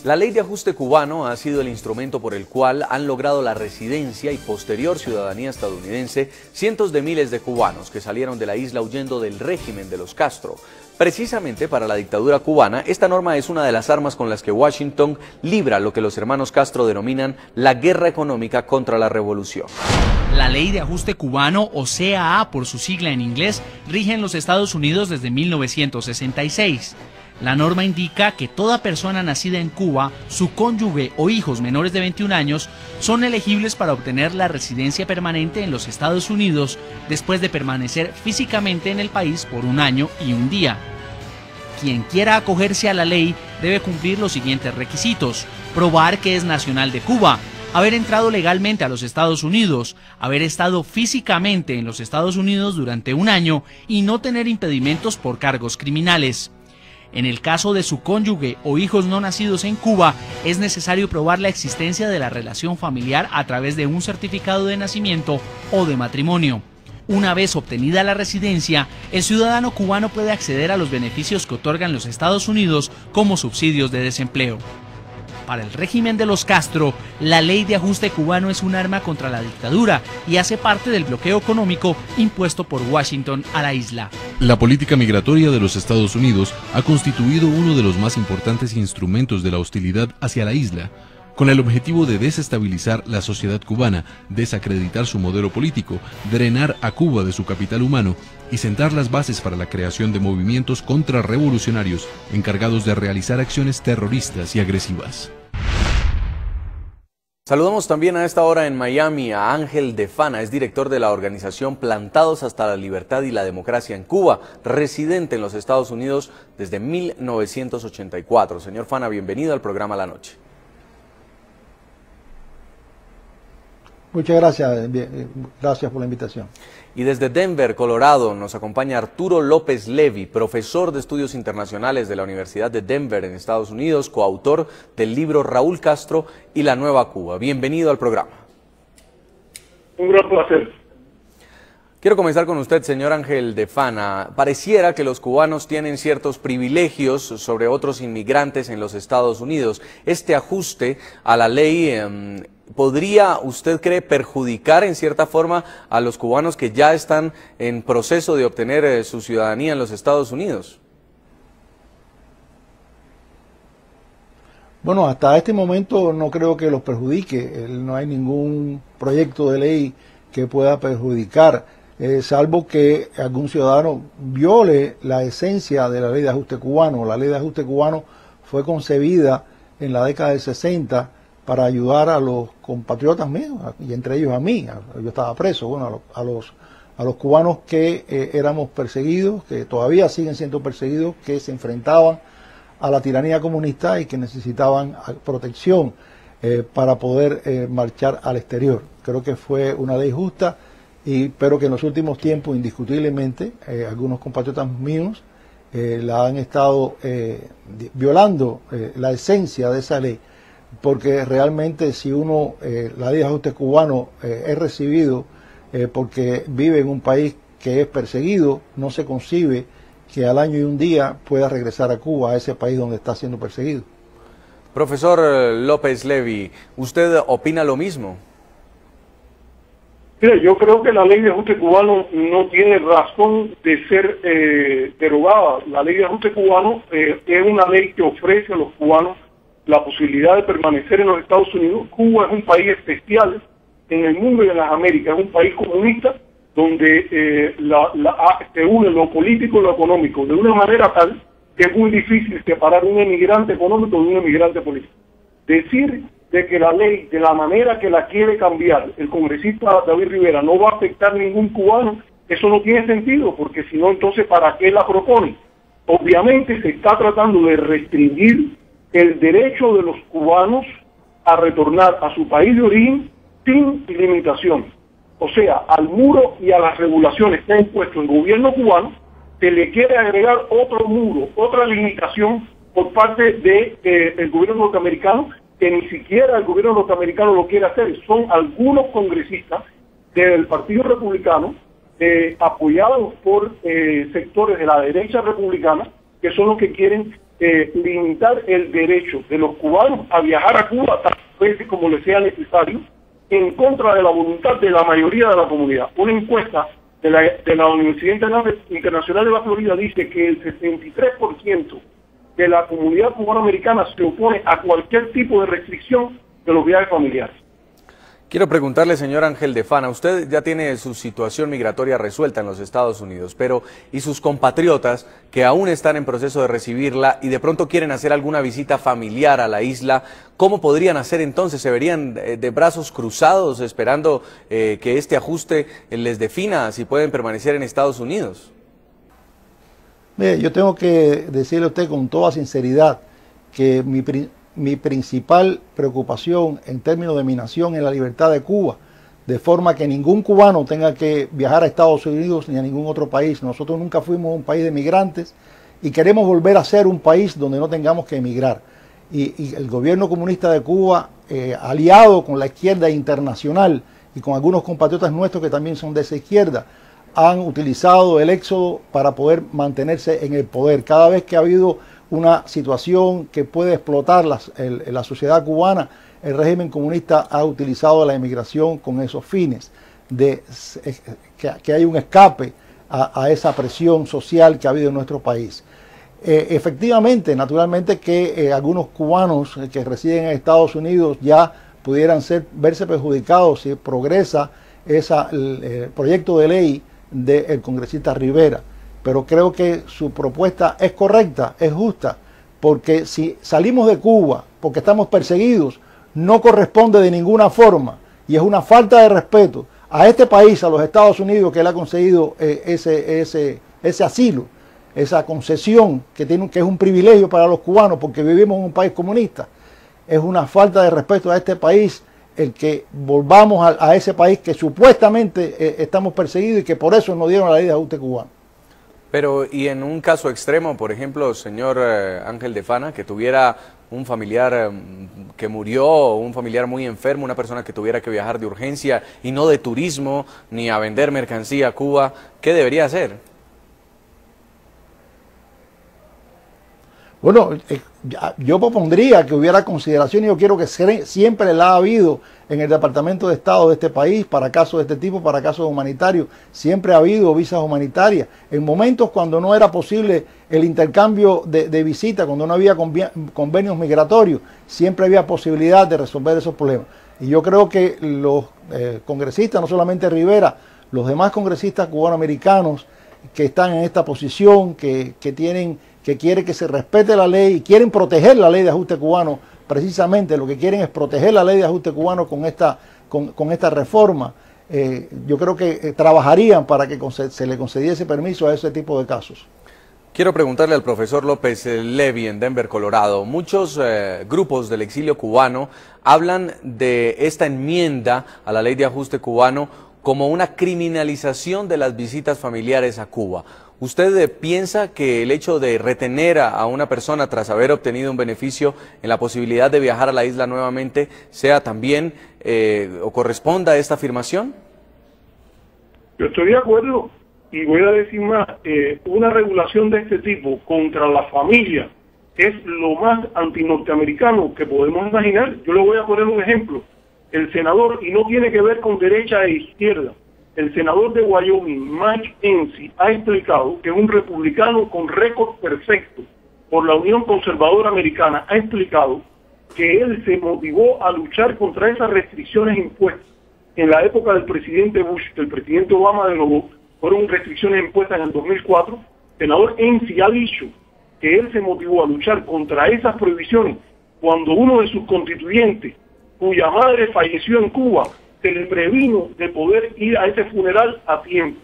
La ley de ajuste cubano ha sido el instrumento por el cual han logrado la residencia y posterior ciudadanía estadounidense cientos de miles de cubanos que salieron de la isla huyendo del régimen de los Castro. Precisamente para la dictadura cubana, esta norma es una de las armas con las que Washington libra lo que los hermanos Castro denominan la guerra económica contra la revolución. La ley de ajuste cubano, o CAA por su sigla en inglés, rige en los Estados Unidos desde 1966. La norma indica que toda persona nacida en Cuba, su cónyuge o hijos menores de 21 años son elegibles para obtener la residencia permanente en los Estados Unidos después de permanecer físicamente en el país por 1 año y 1 día. Quien quiera acogerse a la ley debe cumplir los siguientes requisitos: probar que es nacional de Cuba, haber entrado legalmente a los Estados Unidos, haber estado físicamente en los Estados Unidos durante 1 año y no tener impedimentos por cargos criminales. En el caso de su cónyuge o hijos no nacidos en Cuba, es necesario probar la existencia de la relación familiar a través de un certificado de nacimiento o de matrimonio. Una vez obtenida la residencia, el ciudadano cubano puede acceder a los beneficios que otorgan los Estados Unidos como subsidios de desempleo. Para el régimen de los Castro, la ley de ajuste cubano es un arma contra la dictadura y hace parte del bloqueo económico impuesto por Washington a la isla. La política migratoria de los Estados Unidos ha constituido uno de los más importantes instrumentos de la hostilidad hacia la isla, con el objetivo de desestabilizar la sociedad cubana, desacreditar su modelo político, drenar a Cuba de su capital humano y sentar las bases para la creación de movimientos contrarrevolucionarios encargados de realizar acciones terroristas y agresivas. Saludamos también a esta hora en Miami a Ángel de Fana, es director de la organización Plantados hasta la Libertad y la Democracia en Cuba, residente en los Estados Unidos desde 1984. Señor Fana, bienvenido al programa La Noche. Muchas gracias, gracias por la invitación. Y desde Denver, Colorado, nos acompaña Arturo López Levy, profesor de Estudios Internacionales de la Universidad de Denver en Estados Unidos, coautor del libro Raúl Castro y la Nueva Cuba. Bienvenido al programa. Un gran placer. Quiero comenzar con usted, señor Ángel de Fana. Pareciera que los cubanos tienen ciertos privilegios sobre otros inmigrantes en los Estados Unidos. Este ajuste a la ley ¿podría, usted cree, perjudicar en cierta forma a los cubanos que ya están en proceso de obtener su ciudadanía en los Estados Unidos? Bueno, hasta este momento no creo que los perjudique. No hay ningún proyecto de ley que pueda perjudicar, salvo que algún ciudadano viole la esencia de la ley de ajuste cubano. La ley de ajuste cubano fue concebida en la década del 60 para ayudar a los compatriotas míos, y entre ellos a mí. Yo estaba preso, bueno, a los cubanos que éramos perseguidos, que todavía siguen siendo perseguidos, que se enfrentaban a la tiranía comunista y que necesitaban protección para poder marchar al exterior. Creo que fue una ley justa, pero que en los últimos tiempos, indiscutiblemente, algunos compatriotas míos la han estado violando la esencia de esa ley. Porque realmente si uno, la ley de ajuste cubano es recibido porque vive en un país que es perseguido, no se concibe que al año y 1 día pueda regresar a Cuba, a ese país donde está siendo perseguido. Profesor López Levy, ¿usted opina lo mismo? Mira, yo creo que la ley de ajuste cubano no tiene razón de ser derogada. La ley de ajuste cubano es una ley que ofrece a los cubanos la posibilidad de permanecer en los Estados Unidos. Cuba es un país especial en el mundo y en las Américas, es un país comunista donde se une lo político y lo económico de una manera tal que es muy difícil separar un emigrante económico de un emigrante político. Decir de que la ley, de la manera que la quiere cambiar el congresista David Rivera, no va a afectar a ningún cubano, eso no tiene sentido, porque si no, entonces, ¿para qué la propone? Obviamente se está tratando de restringir el derecho de los cubanos a retornar a su país de origen sin limitación. O sea, al muro y a las regulaciones que ha impuesto el gobierno cubano, se le quiere agregar otro muro, otra limitación por parte del gobierno norteamericano, que ni siquiera el gobierno norteamericano lo quiere hacer. Son algunos congresistas del Partido Republicano, apoyados por sectores de la derecha republicana, que son los que quieren limitar el derecho de los cubanos a viajar a Cuba tantas veces como les sea necesario, en contra de la voluntad de la mayoría de la comunidad. Una encuesta de la Universidad Internacional de la Florida dice que el 63% de la comunidad cubanoamericana se opone a cualquier tipo de restricción de los viajes familiares. Quiero preguntarle, señor Ángel de Fana, usted ya tiene su situación migratoria resuelta en los Estados Unidos, pero ¿y sus compatriotas que aún están en proceso de recibirla y de pronto quieren hacer alguna visita familiar a la isla? ¿Cómo podrían hacer entonces? ¿Se verían de brazos cruzados esperando que este ajuste les defina si pueden permanecer en Estados Unidos? Mire, yo tengo que decirle a usted con toda sinceridad que mi principal preocupación en términos de mi nación es la libertad de Cuba, de forma que ningún cubano tenga que viajar a Estados Unidos ni a ningún otro país. Nosotros nunca fuimos un país de migrantes y queremos volver a ser un país donde no tengamos que emigrar. Y el gobierno comunista de Cuba, aliado con la izquierda internacional y con algunos compatriotas nuestros que también son de esa izquierda, han utilizado el éxodo para poder mantenerse en el poder. Cada vez que ha habido una situación que puede explotar la sociedad cubana, el régimen comunista ha utilizado la emigración con esos fines, de que hay un escape a esa presión social que ha habido en nuestro país. Efectivamente, naturalmente que algunos cubanos que residen en Estados Unidos ya pudieran verse perjudicados si progresa el proyecto de ley del congresista Rivera. Pero creo que su propuesta es correcta, es justa, porque si salimos de Cuba porque estamos perseguidos, no corresponde de ninguna forma y es una falta de respeto a este país, a los Estados Unidos, que le ha concedido ese asilo, esa concesión que es un privilegio para los cubanos porque vivimos en un país comunista. Es una falta de respeto a este país el que volvamos a ese país que supuestamente estamos perseguidos y que por eso nos dieron la ley de ajuste cubano. Pero, y en un caso extremo, por ejemplo, señor Ángel de Fana, que tuviera un familiar que murió, o un familiar muy enfermo, una persona que tuviera que viajar de urgencia y no de turismo, ni a vender mercancía a Cuba, ¿qué debería hacer? Bueno, yo propondría que hubiera consideración, y yo quiero que siempre la ha habido en el Departamento de Estado de este país, para casos de este tipo, para casos humanitarios, siempre ha habido visas humanitarias. En momentos cuando no era posible el intercambio de visitas, cuando no había convenios migratorios, siempre había posibilidad de resolver esos problemas. Y yo creo que los congresistas, no solamente Rivera, los demás congresistas cubanoamericanos que están en esta posición, que quiere que se respete la ley y quieren proteger la ley de ajuste cubano, precisamente lo que quieren es proteger la ley de ajuste cubano con esta reforma. Yo creo que trabajarían para que se le concediese permiso a ese tipo de casos. Quiero preguntarle al profesor López Levy en Denver, Colorado. Muchos grupos del exilio cubano hablan de esta enmienda a la ley de ajuste cubano como una criminalización de las visitas familiares a Cuba. ¿Usted piensa que el hecho de retener a una persona tras haber obtenido un beneficio en la posibilidad de viajar a la isla nuevamente sea también o corresponda a esta afirmación? Yo estoy de acuerdo y voy a decir más, una regulación de este tipo contra la familia es lo más antinorteamericano que podemos imaginar. Yo le voy a poner un ejemplo. El senador, y no tiene que ver con derecha e izquierda, el senador de Wyoming, Mike Enzi, ha explicado que un republicano con récord perfecto por la Unión Conservadora Americana ha explicado que él se motivó a luchar contra esas restricciones impuestas en la época del presidente Bush, del presidente Obama de nuevo, fueron restricciones impuestas en el 2004. El senador Enzi ha dicho que él se motivó a luchar contra esas prohibiciones cuando uno de sus constituyentes, cuya madre falleció en Cuba, se le previno de poder ir a ese funeral a tiempo.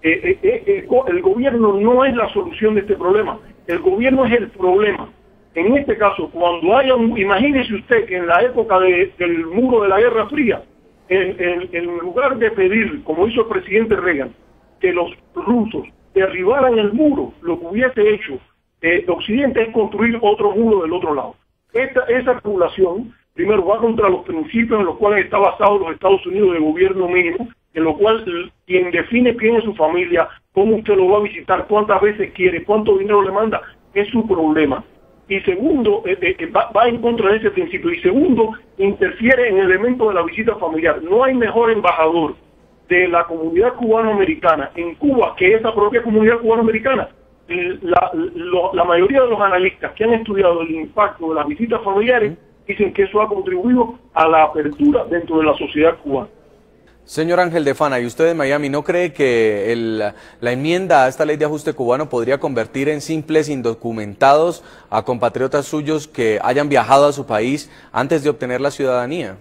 El gobierno no es la solución de este problema, el gobierno es el problema. En este caso, cuando haya imagínese usted que en la época del muro de la Guerra Fría, en lugar de pedir, como hizo el presidente Reagan, que los rusos derribaran el muro, lo que hubiese hecho Occidente es construir otro muro del otro lado. Esa regulación primero va contra los principios en los cuales está basado los Estados Unidos de gobierno mínimo, en lo cual quien define quién es su familia, cómo usted lo va a visitar, cuántas veces quiere, cuánto dinero le manda, es su problema. Y segundo, va en contra de ese principio. Y segundo, interfiere en el elemento de la visita familiar. No hay mejor embajador de la comunidad cubanoamericana en Cuba que esa propia comunidad cubanoamericana. La mayoría de los analistas que han estudiado el impacto de las visitas familiares dicen que eso ha contribuido a la apertura dentro de la sociedad cubana. Señor Ángel de Fana, ¿y usted en Miami no cree que la enmienda a esta ley de ajuste cubano podría convertir en simples indocumentados a compatriotas suyos que hayan viajado a su país antes de obtener la ciudadanía?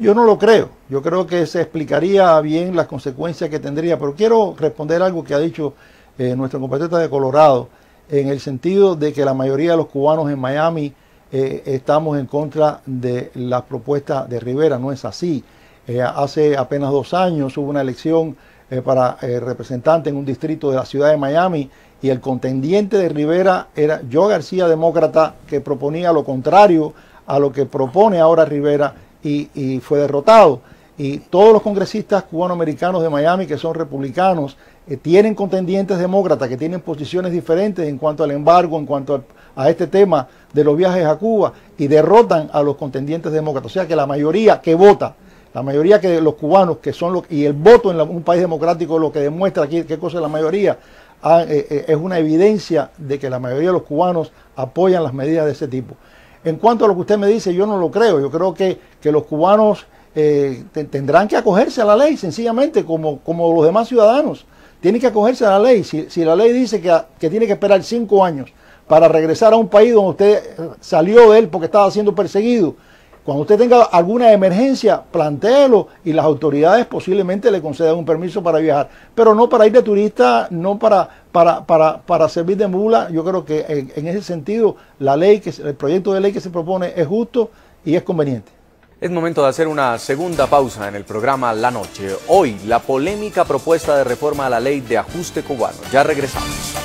Yo no lo creo. Yo creo que se explicaría bien las consecuencias que tendría, pero quiero responder algo que ha dicho nuestro compatriota de Colorado, en el sentido de que la mayoría de los cubanos en Miami estamos en contra de las propuestas de Rivera. No es así. Hace apenas 2 años hubo una elección para representante en un distrito de la ciudad de Miami y el contendiente de Rivera era Joe García, demócrata, que proponía lo contrario a lo que propone ahora Rivera y fue derrotado. Y todos los congresistas cubanoamericanos de Miami que son republicanos tienen contendientes demócratas que tienen posiciones diferentes en cuanto al embargo, en cuanto a este tema de los viajes a Cuba, y derrotan a los contendientes demócratas. O sea que la mayoría que vota, la mayoría que los cubanos que son y el voto en un país democrático lo que demuestra aquí qué cosa es la mayoría, es una evidencia de que la mayoría de los cubanos apoyan las medidas de ese tipo. En cuanto a lo que usted me dice, yo no lo creo. Yo creo que los cubanos tendrán que acogerse a la ley, sencillamente, como los demás ciudadanos. Tienen que acogerse a la ley. Si la ley dice que tiene que esperar 5 años para regresar a un país donde usted salió de él porque estaba siendo perseguido, cuando usted tenga alguna emergencia, plantéelo y las autoridades posiblemente le concedan un permiso para viajar, pero no para ir de turista, no para servir de mula. Yo creo que en ese sentido el proyecto de ley que se propone es justo y es conveniente. Es momento de hacer una segunda pausa en el programa La Noche. Hoy, la polémica propuesta de reforma a la ley de ajuste cubano. Ya regresamos.